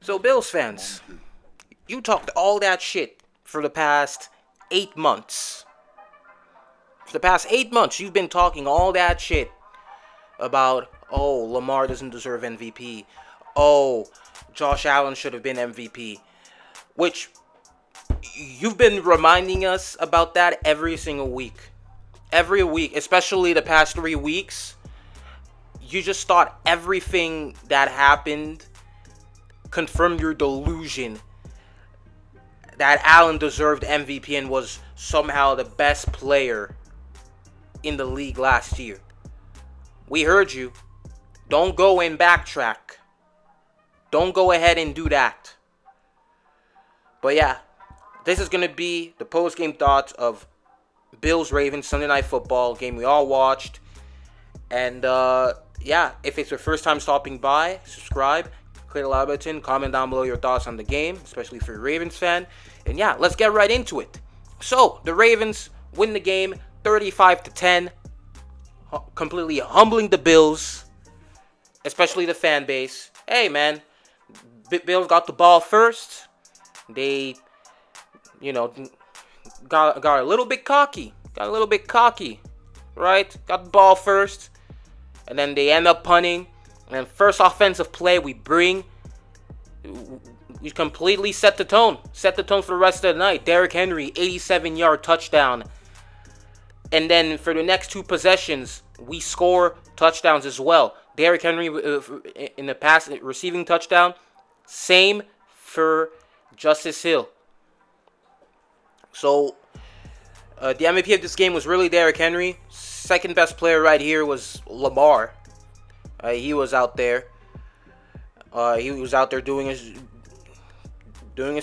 So, Bills fans, you talked all that shit for the past 8 months. For the past 8 months, you've been talking all that shit about, oh, Lamar doesn't deserve MVP. Oh, Josh Allen should have been MVP. Which, you've been reminding us about that every single week. Every week, especially the past 3 weeks. You just thought everything that happened confirmed your delusion that Allen deserved MVP and was somehow the best player in the league last year. We heard you. Don't go and backtrack. Don't go ahead and do that. But yeah, this is going to be the post-game thoughts of Bills-Ravens Sunday Night Football, game we all watched. And yeah, if it's your first time stopping by, subscribe, click the like button, comment down below your thoughts on the game, especially if you're a Ravens fan. And yeah, let's get right into it. So, the Ravens win the game 35-10, completely humbling the Bills, especially the fan base. Hey, man, Bills got the ball first. They, got a little bit cocky. Right? Got the ball first. And then they end up punting. And then first offensive play we completely set the tone. Set the tone for the rest of the night. Derrick Henry, 87-yard touchdown. And then for the next two possessions, we score touchdowns as well. Derrick Henry in the pass receiving touchdown. Same for Justice Hill. So, the MVP of this game was really Derrick Henry. Second best player right here was Lamar. He was out there. He was out there doing his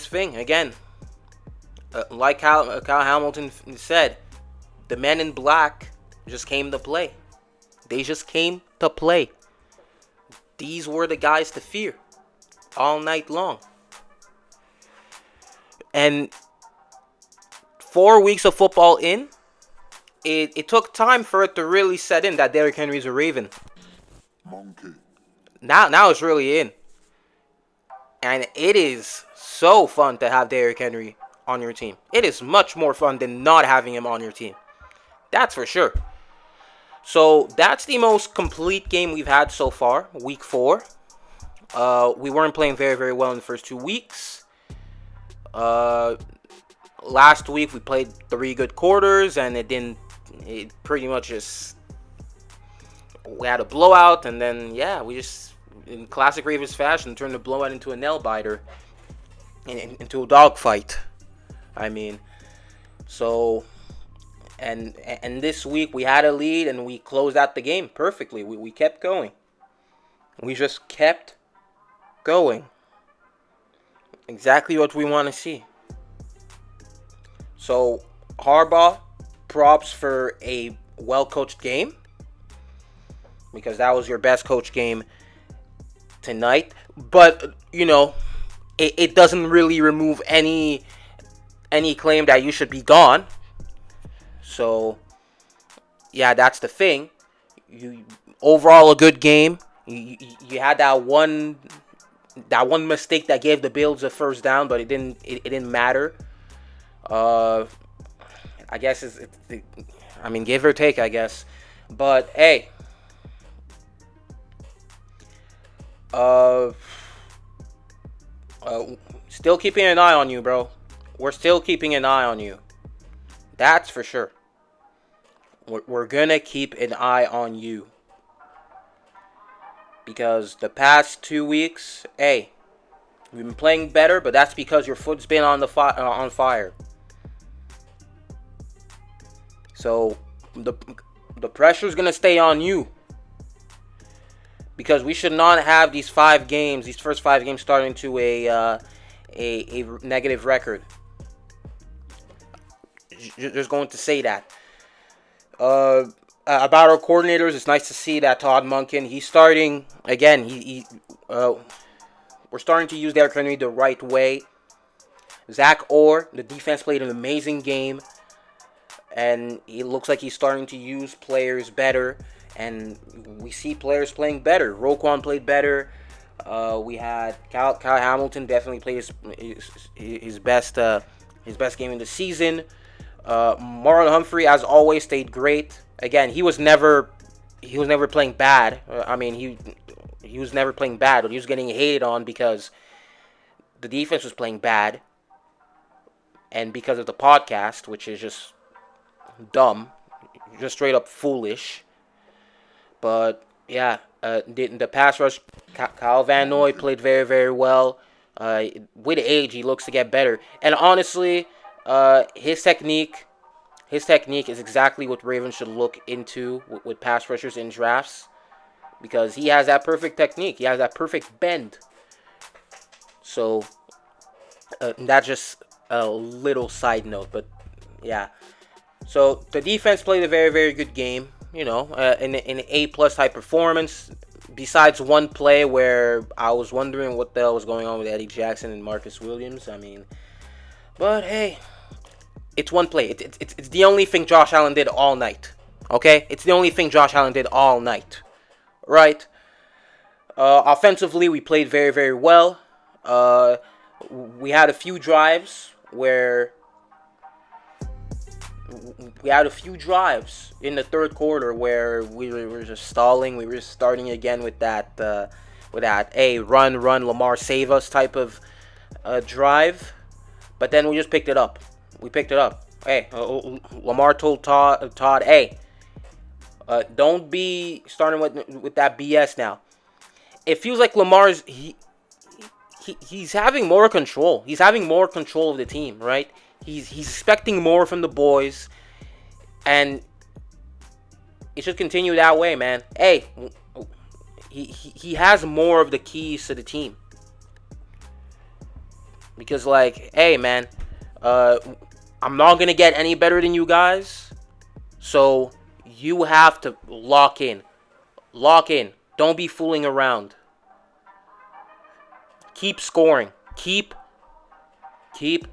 thing again. Like Kyle Hamilton said, the men in black just came to play. They just came to play. These were the guys to fear all night long. And 4 weeks of football in, it took time for it to really set in that Derrick Henry's a Raven. Monkey. Now it's really in. And it is so fun to have Derrick Henry on your team. It is much more fun than not having him on your team. That's for sure. So that's the most complete game we've had so far, week 4. We weren't playing very, very well in the first 2 weeks. Last week we played 3 good quarters and it pretty much just, we had a blowout, and then yeah, we just, in classic Ravens fashion, turned the blowout into a nail biter, into a dogfight. I mean, so, and this week we had a lead and we closed out the game perfectly. We kept going. We just kept going. Exactly what we want to see. So, Harbaugh, props for a well-coached game, because that was your best coach game tonight. But, it doesn't really remove any claim that you should be gone. So, yeah, that's the thing. Overall, a good game. You had that one mistake that gave the Bills a first down, but it didn't matter. I guess give or take, I guess. But hey, still keeping an eye on you, bro. We're still keeping an eye on you. That's for sure. We're gonna keep an eye on you, because the past 2 weeks, hey, we've been playing better, but that's because your foot's been on fire. So the pressure's gonna stay on you, because we should not have these first 5 games starting to a negative record. Just going to say that. About our coordinators, it's nice to see that Todd Monken, he's starting again. We're starting to use Derrick Henry the right way. Zach Orr, the defense played an amazing game, and it looks like he's starting to use players better, and we see players playing better. Roquan played better. We had Kyle Hamilton definitely played his best game in the season. Marlon Humphrey, as always, stayed great. Again, he was never playing bad. I mean, he was never playing bad, but he was getting hated on because the defense was playing bad, and because of the podcast, which is just dumb, just straight up foolish. But yeah, the pass rush, Kyle Van Noy played very, very well. With age, he looks to get better. And honestly, his technique is exactly what Ravens should look into with pass rushers in drafts, because he has that perfect technique. He has that perfect bend. So that's just a little side note, but yeah. So the defense played a very, very good game. In an A+ type performance. Besides one play where I was wondering what the hell was going on with Eddie Jackson and Marcus Williams. I mean, but hey, it's one play. It's the only thing Josh Allen did all night. Okay, it's the only thing Josh Allen did all night. Right. Offensively, we played very, very well. We had a few drives where we had a few drives in the third quarter where we were just stalling. We were just starting again with that hey, run, Lamar, save us type of drive. But then we just picked it up. We picked it up. Hey, Lamar told Todd, hey, don't be starting with that BS now. It feels like Lamar's he's having more control. He's having more control of the team, right? He's expecting more from the boys, and it should continue that way, man. Hey, he has more of the keys to the team, because like, hey, man, I'm not gonna get any better than you guys, so you have to lock in. Don't be fooling around. Keep scoring. Keep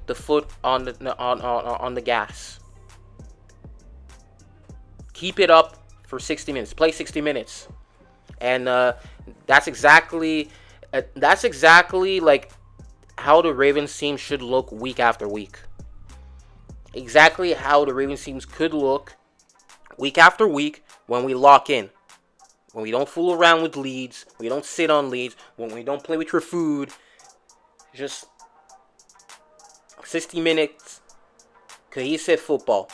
the foot on the gas. Keep it up for 60 minutes. Play 60 minutes, and that's exactly like how the Ravens team should look week after week. Exactly how the Ravens teams could look week after week when we lock in. When we don't fool around with leads, we don't sit on leads, when we don't play with your food, just 60 minutes, cohesive football.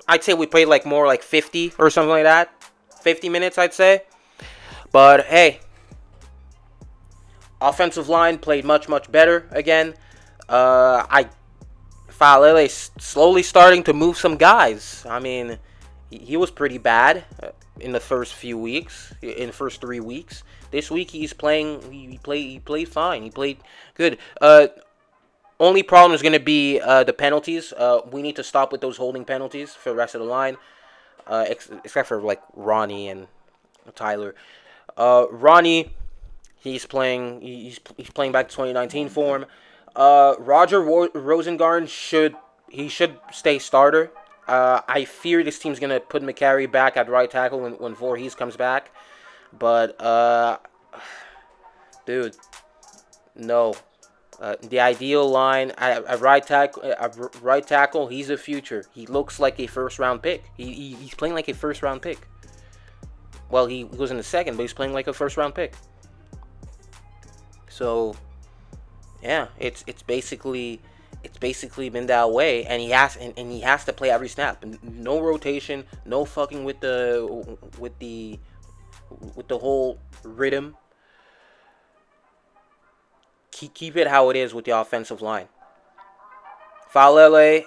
I'd say we played like more like 50 or something like that. 50 minutes, I'd say. But hey, offensive line played much, much better again. Falele slowly starting to move some guys. I mean, he was pretty bad in the first few weeks, in the first 3 weeks. This week he's playing. He played fine. He played good. Only problem is going to be the penalties. We need to stop with those holding penalties for the rest of the line, except for like Ronnie and Tyler. Ronnie, he's playing. He's playing back to 2019 form. Roger Rosengarten should stay starter. I fear this team's gonna put McCary back at right tackle when Voorhees comes back, but dude, no. The ideal line at right tackle, he's a future. He looks like a first round pick. He's playing like a first round pick. Well, he was in the second, but he's playing like a first round pick. So yeah, it's basically been that way, and he has to play every snap. No rotation, no fucking with the whole rhythm. Keep it how it is with the offensive line. Falele,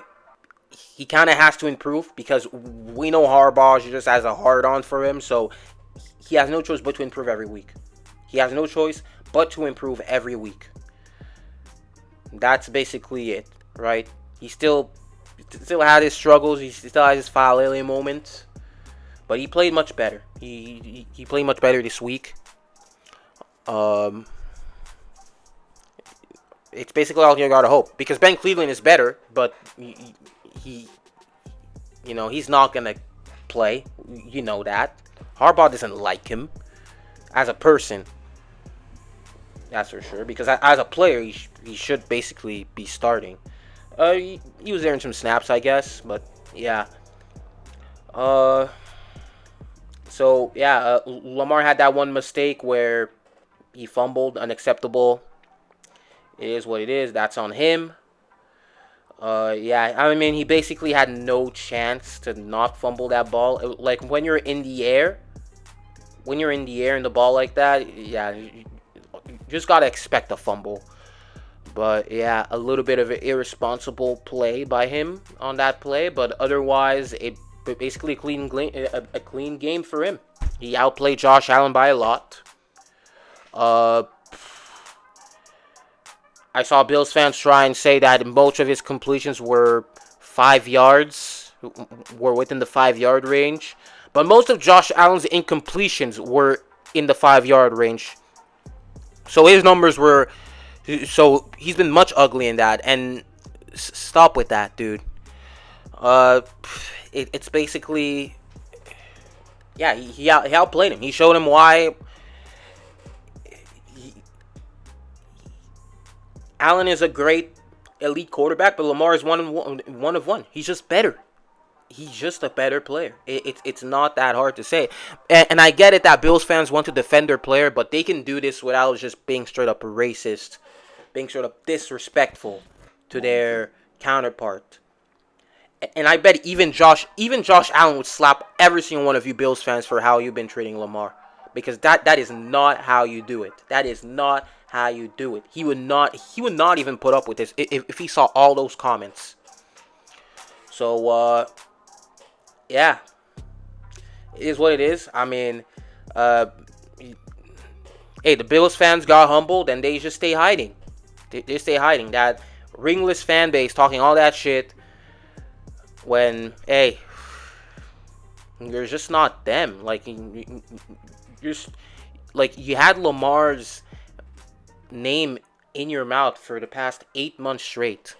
he kind of has to improve, because we know Harbaugh just has a hard on for him, so he has no choice but to improve every week. He has no choice but to improve every week. That's basically it, right? He still had his struggles. He still has his Falele moments, but he played much better. He played much better this week. It's basically all you gotta hope, because Ben Cleveland is better, but he's not gonna play. You know that. Harbaugh doesn't like him as a person. That's for sure. Because as a player, he should basically be starting. He was there in some snaps, I guess, but yeah. Uh, so yeah, Lamar had that one mistake where he fumbled, unacceptable. It is what it is. That's on him. Yeah, I mean, he basically had no chance to not fumble that ball. Like when you're in the air and the ball like that, yeah, you just gotta expect a fumble. But yeah, a little bit of an irresponsible play by him on that play, but otherwise, it basically a clean game for him. He outplayed Josh Allen by a lot. Uh, I saw Bills fans try and say that most of his completions were 5 yards, were within the 5 yard range. But most of Josh Allen's incompletions were in the 5 yard range. So his numbers were. So he's been much ugly in that. And stop with that, dude. Uh, it's basically. Yeah, he outplayed him. He showed him why he, Allen is a great elite quarterback, but Lamar is one of one. He's just better. He's just a better player. It's not that hard to say. And I get it that Bills fans want to defend their player, but they can do this without just being straight up racist, being straight up disrespectful to their counterpart. And I bet even Josh Allen would slap every single one of you Bills fans for how you've been treating Lamar. Because that is not how you do it. That is not how you do it. He would not even put up with this if he saw all those comments. So yeah, it is what it is. I mean, uh, hey, the Bills fans got humbled and they just stay hiding. They stay hiding. That ringless fan base talking all that shit when, hey, you're just not them. Like, you're like you had Lamar's name in your mouth for the past 8 months straight.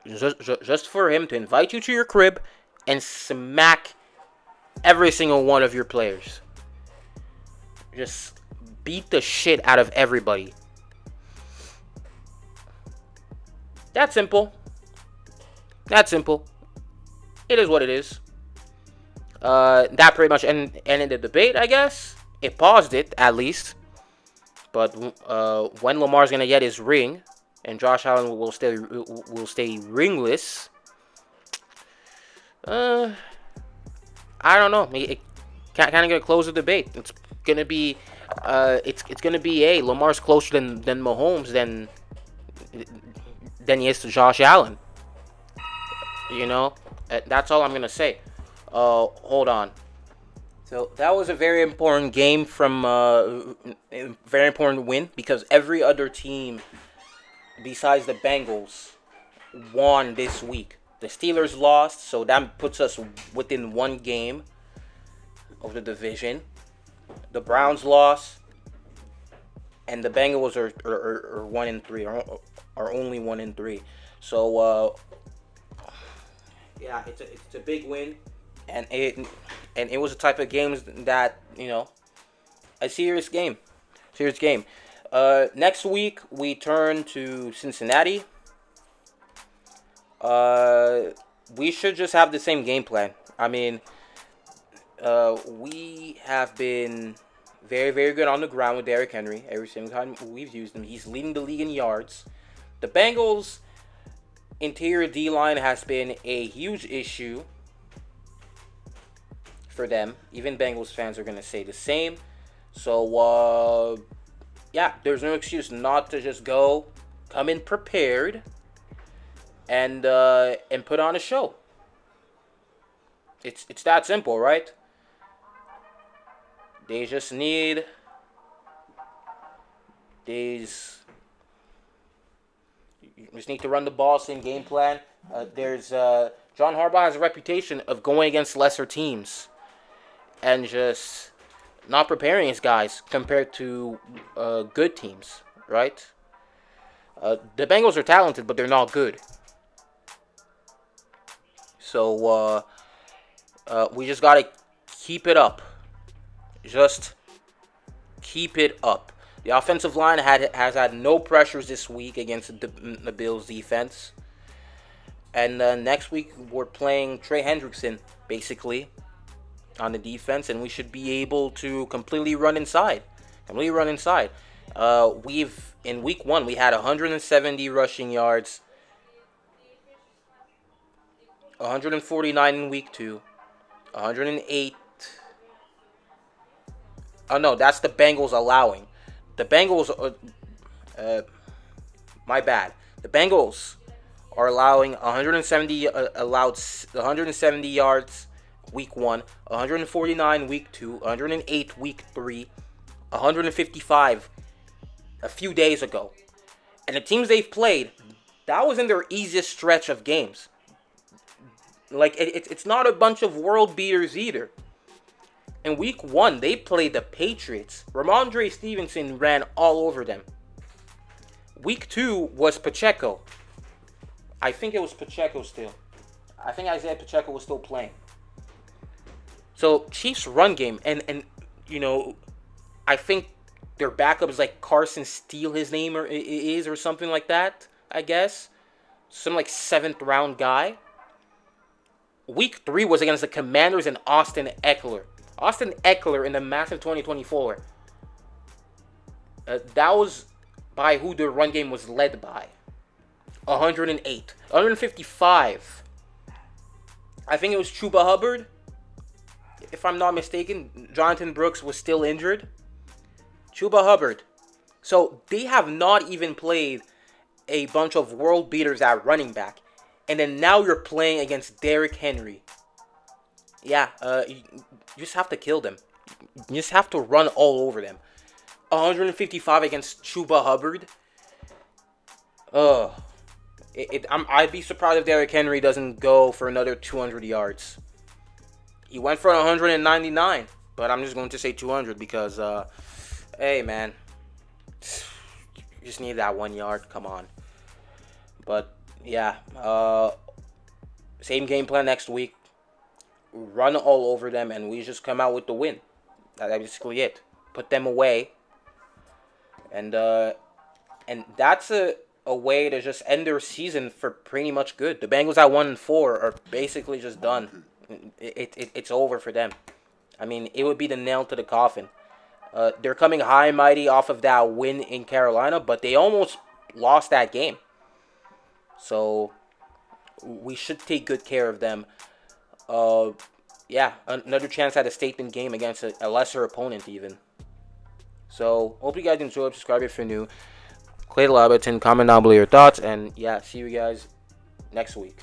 Just for him to invite you to your crib and smack every single one of your players. Just beat the shit out of everybody. That's simple. That's simple. It is what it is. That pretty much ended the debate, I guess. It paused it, at least. But when Lamar's gonna get his ring, and Josh Allen will stay ringless. I don't know. It kind of gonna close the debate. It's gonna be, it's gonna be Lamar's closer than Mahomes than he is to Josh Allen. You know, that's all I'm gonna say. Hold on. So that was a very important game from a very important win because every other team besides the Bengals won this week. The Steelers lost, so that puts us within one game of the division. The Browns lost, and the Bengals are 1-3, are only 1-3. So yeah, it's a big win, and it was a type of game that a serious game, serious game. Next week we turn to Cincinnati. We should just have the same game plan. I mean, we have been very, very good on the ground with Derrick Henry. Every single time we've used him, he's leading the league in yards. The Bengals' interior D-line has been a huge issue for them. Even Bengals fans are going to say the same. So, yeah, there's no excuse not to just come in prepared, and put on a show. It's that simple, right? They just need these. You just need to run the ball, same game plan. There's John Harbaugh has a reputation of going against lesser teams and just not preparing his guys compared to good teams, right? The Bengals are talented, but they're not good. So we just gotta keep it up. Just keep it up. The offensive line has had no pressures this week against the Bills defense. And next week we're playing Trey Hendrickson basically on the defense, and we should be able to completely run inside. We've in week 1 we had 170 rushing yards, 149 in week 2, 108. Oh no, that's the Bengals allowing. The Bengals, my bad. The Bengals are allowing 170 allowed 170 yards week 1, 149 week 2, 108 week 3, 155 a few days ago. And the teams they've played, that was in their easiest stretch of games. Like it's not a bunch of world beaters either. In week 1, they played the Patriots. Ramondre Stevenson ran all over them. Week 2 was Pacheco. I think it was Pacheco still. I think Isaiah Pacheco was still playing. So Chiefs run game, and you know, I think their backup is like Carson Steele, his name or something like that. I guess some like 7th round guy. Week 3 was against the Commanders and Austin Eckler. Austin Eckler in the massive 2024. That was by who the run game was led by. 108. 155. I think it was Chuba Hubbard. If I'm not mistaken, Jonathan Brooks was still injured. Chuba Hubbard. So they have not even played a bunch of world beaters at running back. And then now you're playing against Derrick Henry. Yeah, you just have to kill them. You just have to run all over them. 155 against Chuba Hubbard. I'd be surprised if Derrick Henry doesn't go for another 200 yards. He went for 199, but I'm just going to say 200 because, hey, man. You just need that 1 yard. Come on. But, yeah. Same game plan next week. Run all over them, and we just come out with the win. That's basically it. Put them away. And that's a way to just end their season for pretty much good. The Bengals at 1-4 are basically just done. It's over for them. I mean, it would be the nail to the coffin. They're coming high and mighty off of that win in Carolina, but they almost lost that game. So we should take good care of them. Yeah, another chance at a statement game against a lesser opponent even. So, hope you guys enjoyed. Subscribe if you're new. Click the like button, comment down below your thoughts, and yeah, see you guys next week.